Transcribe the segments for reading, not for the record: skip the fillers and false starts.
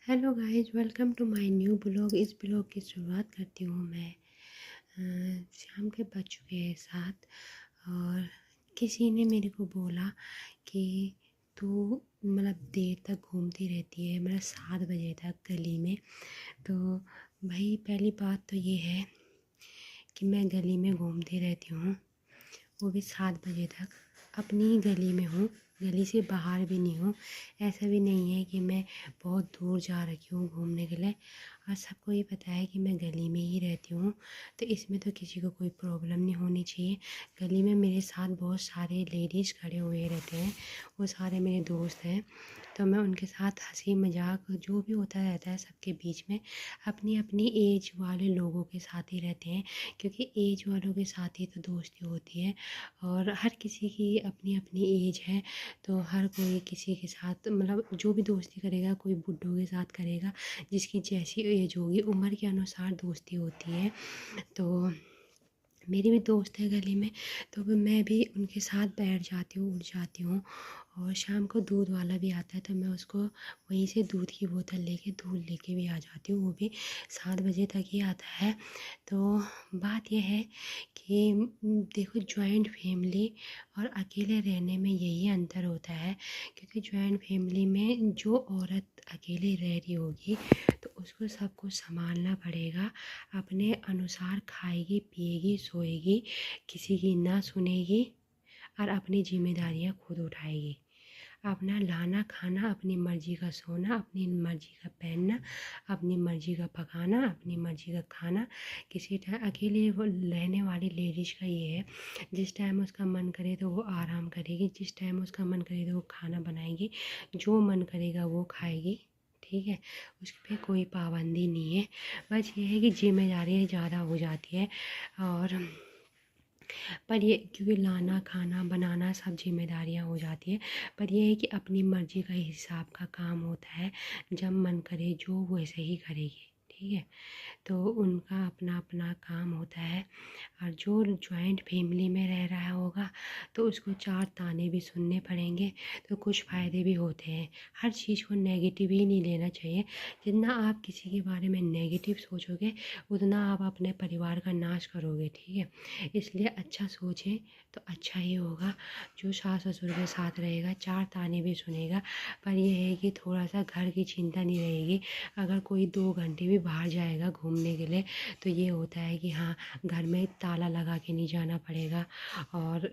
Hello guys, welcome to my new blog. इस blog की शुरुआत करती हूँ मैं शाम के बज चुके हैं 7। और किसी ने मेरे को बोला कि तू मतलब देर तक घूमती रहती है, मतलब 7 बजे तक गली में। तो भाई पहली बात तो ये है कि मैं गली में घूमती रहती हूँ, वो भी 7 बजे तक। अपनी ही गली में हूँ, गली से बाहर भी नहीं हूँ। ऐसा भी नहीं है कि मैं बहुत दूर जा रखी हूँ घूमने के लिए। और सबको ये पता है कि मैं गली में ही रहती हूँ, तो इसमें तो किसी को कोई प्रॉब्लम नहीं होनी चाहिए। गली में मेरे साथ बहुत सारे लेडीज़ खड़े हुए रहते हैं, वो सारे मेरे दोस्त हैं। तो मैं उनके साथ हंसी मजाक जो भी होता रहता है सबके बीच में। अपनी अपनी एज वाले लोगों के साथ ही रहते हैं, क्योंकि एज वालों के साथ ही तो दोस्ती होती है। और हर किसी की अपनी अपनी एज है, तो हर कोई किसी के साथ मतलब जो भी दोस्ती करेगा, कोई बुड्ढों के साथ करेगा, जिसकी जैसी एज होगी उम्र के अनुसार दोस्ती होती है। तो मेरी भी दोस्त है गली में, तो मैं भी उनके साथ बैठ जाती हूँ, उठ जाती हूँ। और शाम को दूध वाला भी आता है, तो मैं उसको वहीं से दूध की बोतल लेके दूध लेके भी आ जाती हूँ, वो भी 7 बजे तक ही आता है। तो बात यह है कि देखो, जॉइंट फैमिली और अकेले रहने में यही अंतर होता है। क्योंकि जॉइंट फैमिली में जो औरत अकेले रह रही होगी, तो उसको सब कुछ संभालना पड़ेगा। अपने अनुसार खाएगी, पिएगी, सोएगी, किसी की ना सुनेगी, और अपनी जिम्मेदारियां खुद उठाएगी। अपना लाना खाना, अपनी मर्जी का सोना, अपनी मर्जी का पहनना, अपनी मर्जी का पकाना, अपनी मर्जी का खाना। किसी टाइम अकेले वो रहने वाली लेडीज़ का ये है, जिस टाइम उसका मन करे तो वो आराम करेगी, जिस टाइम उसका मन करे तो वो खाना बनाएगी, जो मन करेगा वो खाएगी। ठीक है, उस पर कोई पाबंदी नहीं है। बस ये है कि जिम्मेदारियाँ ज़्यादा हो जाती है। और पर ये क्योंकि लाना खाना बनाना सब जिम्मेदारियाँ हो जाती है, पर ये है कि अपनी मर्जी का हिसाब का काम होता है। जब मन करे जो वैसे ही करेगी। ठीक है, तो उनका अपना अपना काम होता है। और जो जॉइंट फैमिली में रह रहा होगा, तो उसको चार ताने भी सुनने पड़ेंगे, तो कुछ फ़ायदे भी होते हैं। हर चीज़ को नेगेटिव ही नहीं लेना चाहिए। जितना आप किसी के बारे में नेगेटिव सोचोगे, उतना आप अपने परिवार का नाश करोगे। ठीक है, इसलिए अच्छा सोचें तो अच्छा ही होगा। जो सास ससुर के साथ रहेगा, चार ताने भी सुनेगा, पर यह है कि थोड़ा सा घर की चिंता नहीं रहेगी। अगर कोई 2 घंटे भी बाहर जाएगा घूमने के लिए, तो ये होता है कि हाँ, घर में ताला लगा के नहीं जाना पड़ेगा, और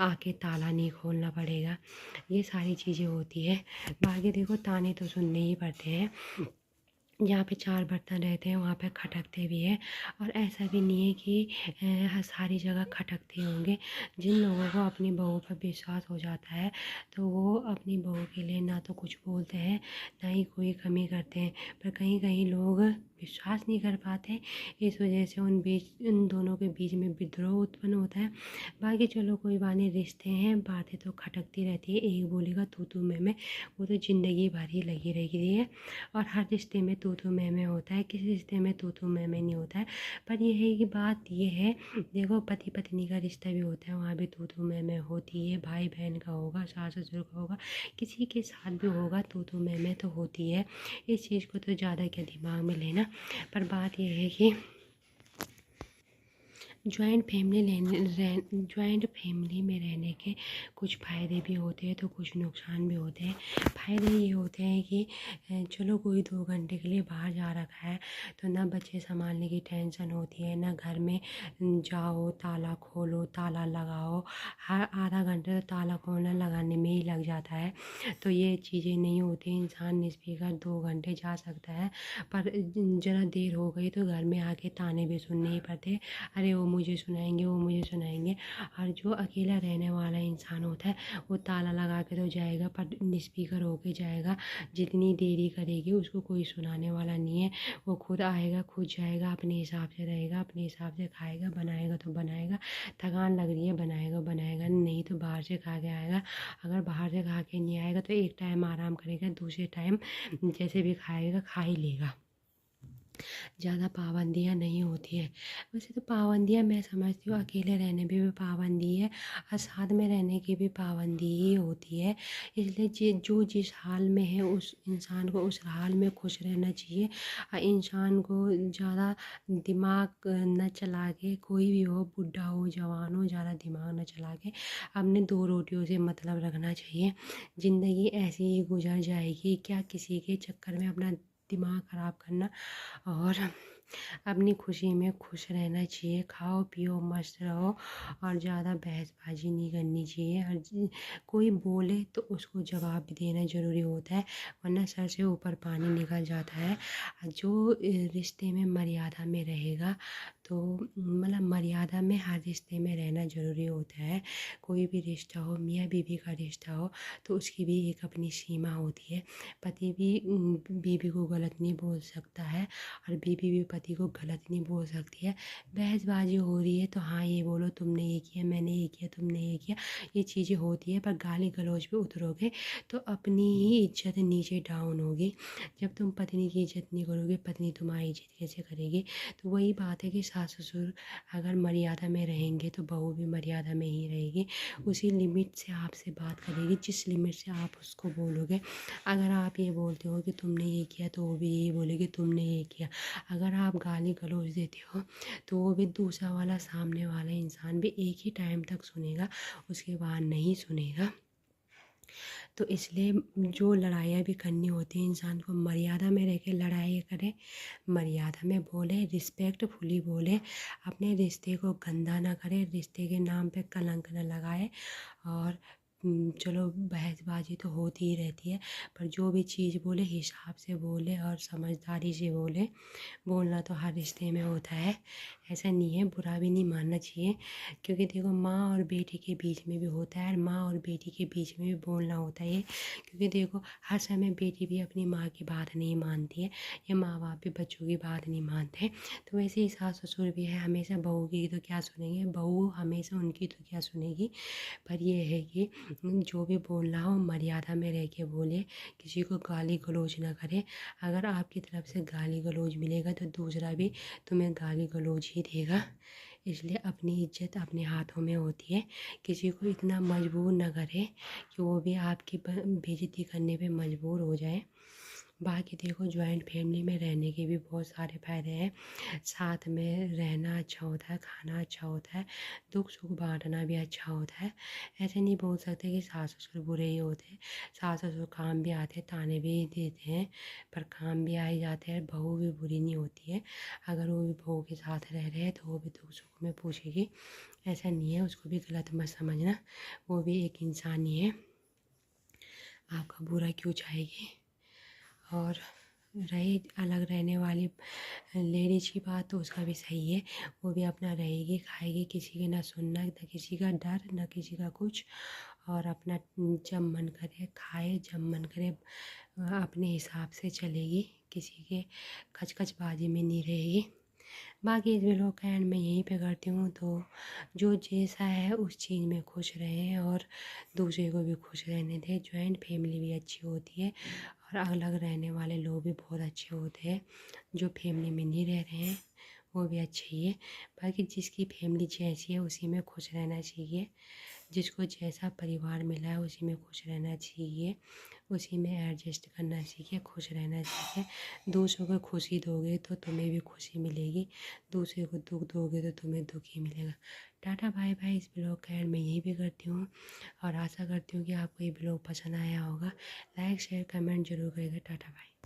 आके ताला नहीं खोलना पड़ेगा। ये सारी चीज़ें होती है। बाकी देखो, ताने तो सुनने ही पड़ते हैं। जहाँ पे चार बर्तन रहते हैं वहाँ पे खटकते भी हैं। और ऐसा भी नहीं है कि सारी जगह खटकते होंगे। जिन लोगों को अपनी बहू पर विश्वास हो जाता है, तो वो अपनी बहू के लिए ना तो कुछ बोलते हैं, ना ही कोई कमी करते हैं। पर कहीं कहीं लोग विश्वास नहीं कर पाते, इस वजह से उन दोनों के बीच में विद्रोह उत्पन्न होता है। बाकी चलो कोई बात नहीं, रिश्ते हैं, बातें तो खटकती रहती है। एक बोलेगा तू तू मैं, वो तो ज़िंदगी भर ही लगी रहेगी है। और हर रिश्ते में तू तू मैं होता है, किसी रिश्ते में तू तू मैं नहीं होता है। पर यह है कि बात ये है, देखो पति पत्नी का रिश्ता भी होता है, वहाँ भी तू तू मैं होती है। भाई बहन का होगा, सास ससुर का होगा, किसी के साथ भी होगा, तू तू मैं तो होती है। इस चीज़ को तो ज़्यादा क्या दिमाग में लेना। पर बात यह है कि जॉइंट फैमिली में रहने के कुछ फ़ायदे भी होते हैं, तो कुछ नुकसान भी होते हैं। फ़ायदे ये होते हैं कि चलो कोई 2 घंटे के लिए बाहर जा रखा है, तो ना बच्चे संभालने की टेंशन होती है, ना घर में जाओ ताला खोलो ताला लगाओ। हर आधा घंटे तो ताला खोलना लगाने में ही लग जाता है। तो ये चीज़ें नहीं होती, इंसान निस्बीकर 2 घंटे जा सकता है। पर ज़रा देर हो गई तो घर में आके ताने भी सुनने ही पड़ते। अरे वो मुझे सुनाएंगे, वो मुझे सुनाएंगे। और जो अकेला रहने वाला इंसान होता है, वो ताला लगा के तो जाएगा, पर निस्पीकर होके जाएगा। जितनी देरी करेगी उसको कोई सुनाने वाला नहीं है। वो खुद आएगा, खुद जाएगा, अपने हिसाब से रहेगा, अपने हिसाब से खाएगा, बनाएगा तो बनाएगा। थकान लग रही है, बनाएगा बनाएगा, नहीं तो बाहर से खा के आएगा। अगर बाहर से खा के नहीं आएगा तो एक टाइम आराम करेगा, दूसरे टाइम जैसे भी खाएगा खा ही लेगा। ज़्यादा पाबंदियाँ नहीं होती हैं। वैसे तो पाबंदियाँ मैं समझती हूँ अकेले रहने में भी पाबंदी है और साथ में रहने की भी पाबंदी ही होती है। इसलिए जो जिस हाल में है उस इंसान को उस हाल में खुश रहना चाहिए। इंसान को ज़्यादा दिमाग न चला के, कोई भी हो, बूढ़ा हो जवान हो, ज़्यादा दिमाग न चला के अपने दो रोटियों से मतलब रखना चाहिए। ज़िंदगी ऐसे ही गुजर जाएगी, क्या किसी के चक्कर में अपना दिमाग ख़राब करना। और अपनी खुशी में खुश रहना चाहिए। खाओ पियो मस्त रहो और ज़्यादा बहसबाजी नहीं करनी चाहिए। और कोई बोले तो उसको जवाब भी देना ज़रूरी होता है, वरना सर से ऊपर पानी निकल जाता है। जो रिश्ते में मर्यादा में रहेगा तो मतलब मर्यादा में हर रिश्ते में रहना ज़रूरी होता है। कोई भी रिश्ता हो, मियाँ बीवी का रिश्ता हो, तो उसकी भी एक अपनी सीमा होती है। पति भी बीवी को गलत नहीं बोल सकता है और बीवी भी पति को गलत नहीं बोल सकती है। बहसबाजी हो रही है तो हाँ ये बोलो तुमने ये किया, मैंने ये किया, तुमने ये किया, ये चीज़ें होती है। पर गाली गलौज पे उतरोगे तो अपनी ही इज्जत नीचे डाउन होगी। जब तुम पत्नी की इज्जत नहीं करोगे, पत्नी तुम्हारी इज्जत कैसे करेगी। तो वही बात है कि सास ससुर अगर मर्यादा में रहेंगे तो बहू भी मर्यादा में ही रहेगी। उसी लिमिट से आपसे बात करेगी जिस लिमिट से आप उसको बोलोगे। अगर आप ये बोलते हो कि तुमने ये किया तो वो भी यही बोलेगी तुमने ये किया। अगर आप गाली गलौज देते हो तो वो भी दूसरा वाला सामने वाला इंसान भी एक ही टाइम तक सुनेगा, उसके बाद नहीं सुनेगा। तो इसलिए जो लड़ाइयाँ भी करनी होती हैं इंसान को मर्यादा में रह के लड़ाई करे, मर्यादा में बोले, रिस्पेक्टफुली बोले, अपने रिश्ते को गंदा ना करे, रिश्ते के नाम पे कलंक ना लगाए। और चलो बहसबाजी तो होती ही रहती है, पर जो भी चीज़ बोले हिसाब से बोले और समझदारी से बोले। बोलना तो हर रिश्ते में होता है, ऐसा नहीं है, बुरा भी नहीं मानना चाहिए। क्योंकि देखो माँ और बेटी के बीच में भी होता है और माँ और बेटी के बीच में भी बोलना होता है। क्योंकि देखो हर समय बेटी भी अपनी माँ की बात नहीं मानती है या माँ बाप भी बच्चों की बात नहीं मानते। तो वैसे ही सास ससुर भी है, हमेशा बहू की तो क्या सुनेंगे, बहू हमेशा उनकी तो क्या सुनेगी। पर ये है कि जो भी बोलना हो मर्यादा में रह के बोले, किसी को गाली गलौज ना करे। अगर आपकी तरफ से गाली गलौज मिलेगा तो दूसरा भी तुम्हें गाली गलौज ही देगा। इसलिए अपनी इज्जत अपने हाथों में होती है। किसी को इतना मजबूर न करें कि वो भी आपकी बेइज्जती करने पे मजबूर हो जाए। बाकी देखो जॉइंट फैमिली में रहने के भी बहुत सारे फ़ायदे हैं। साथ में रहना अच्छा होता है, खाना अच्छा होता है, दुख सुख बांटना भी अच्छा होता है। ऐसे नहीं बोल सकते कि सास ससुर बुरे ही होते हैं। सास ससुर काम भी आते हैं, ताने भी देते हैं, पर काम भी आ ही जाते हैं। बहू भी बुरी नहीं होती है, अगर वो भी बहू के साथ रह रहे हैं तो वो भी दुख सुख में पूछेगी। ऐसा नहीं है, उसको भी गलत मत समझना, वो भी एक इंसान ही है, आपका बुरा क्यों चाहेगी। और रही अलग रहने वाली लेडीज की बात तो उसका भी सही है, वो भी अपना रहेगी खाएगी, किसी की ना सुनना, ना किसी का डर, ना किसी का कुछ। और अपना जब मन करे खाए, जब मन करे अपने हिसाब से चलेगी, किसी के खचखचबाजी में नहीं रहेगी। बाकी इस व्लॉग का एंड मैं यहीं पे करती हूँ। तो जो जैसा है उस चीज़ में खुश रहें और दूसरे को भी खुश रहने दें। जॉइंट फैमिली भी अच्छी होती है और अलग रहने वाले लोग भी बहुत अच्छे होते हैं। जो फैमिली में नहीं रह रहे हैं वो भी अच्छे ही है। बाकी जिसकी फैमिली जैसी है उसी में खुश रहना चाहिए। जिसको जैसा परिवार मिला है उसी में खुश रहना चाहिए, उसी में एडजस्ट करना सीखे, खुश रहना सीखे। दूसरों को खुशी दोगे तो तुम्हें भी खुशी मिलेगी, दूसरे को दुख दोगे तो तुम्हें दुख ही मिलेगा। Tata bye bye. इस ब्लॉग का एंड मैं यही भी करती हूँ और आशा करती हूँ कि आपको ये ब्लॉग पसंद आया होगा। लाइक शेयर कमेंट जरूर करिएगा। Tata bye.